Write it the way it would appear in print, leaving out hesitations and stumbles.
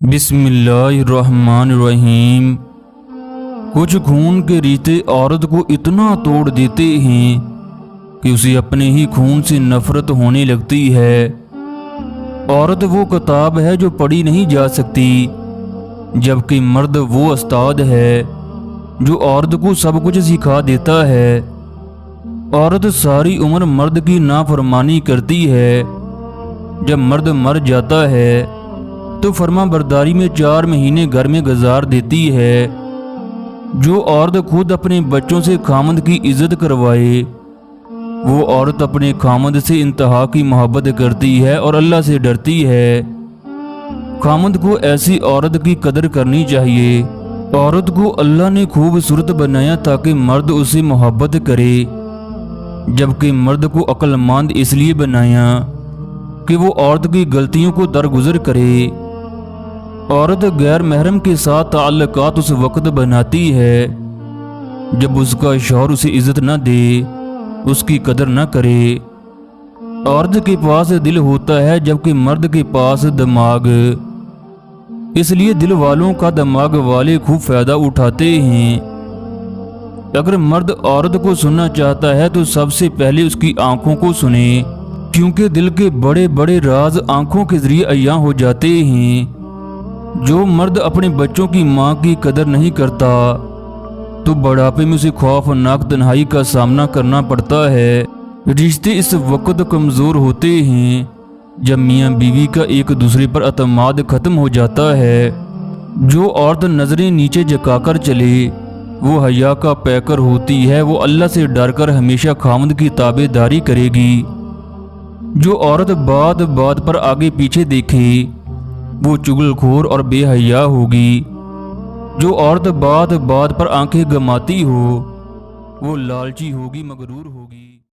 بسم اللہ الرحمن الرحیم۔ کچھ خون کے رشتے عورت کو اتنا توڑ دیتے ہیں کہ اسے اپنے ہی خون سے نفرت ہونے لگتی ہے۔ عورت وہ کتاب ہے جو پڑھی نہیں جا سکتی، جبکہ مرد وہ استاد ہے جو عورت کو سب کچھ سکھا دیتا ہے۔ عورت ساری عمر مرد کی نافرمانی کرتی ہے۔ جب مرد مر جاتا ہے تو فرما برداری میں 4 مہینے گھر میں گزار دیتی ہے۔ جو عورت خود اپنے بچوں سے خامند کی عزت کروائے، وہ عورت اپنے خامند سے انتہا کی محبت کرتی ہے اور اللہ سے ڈرتی ہے۔ خامند کو ایسی عورت کی قدر کرنی چاہیے۔ عورت کو اللہ نے خوبصورت بنایا تاکہ مرد اسے محبت کرے، جبکہ مرد کو عقل مند اس لیے بنایا کہ وہ عورت کی غلطیوں کو درگزر کرے۔ عورت غیر محرم کے ساتھ تعلقات اس وقت بناتی ہے جب اس کا شوہر اسے عزت نہ دے، اس کی قدر نہ کرے۔ عورت کے پاس دل ہوتا ہے جبکہ مرد کے پاس دماغ، اس لیے دل والوں کا دماغ والے خوب فائدہ اٹھاتے ہیں۔ اگر مرد عورت کو سننا چاہتا ہے تو سب سے پہلے اس کی آنکھوں کو سنے، کیونکہ دل کے بڑے بڑے راز آنکھوں کے ذریعے عیاں ہو جاتے ہیں۔ جو مرد اپنے بچوں کی ماں کی قدر نہیں کرتا تو بڑھاپے میں اسے خوفناک تنہائی کا سامنا کرنا پڑتا ہے۔ رشتے اس وقت کمزور ہوتے ہیں جب میاں بیوی کا ایک دوسرے پر اعتماد ختم ہو جاتا ہے۔ جو عورت نظریں نیچے جھکا کر چلے وہ حیا کا پیکر ہوتی ہے۔ وہ اللہ سے ڈر کر ہمیشہ خامند کی تابع داری کرے گی۔ جو عورت بات بات پر آگے پیچھے دیکھے وہ چغل خور اور بے حیا ہوگی۔ جو عورت بات بات پر آنکھیں گماتی ہو وہ لالچی ہوگی، مغرور ہوگی۔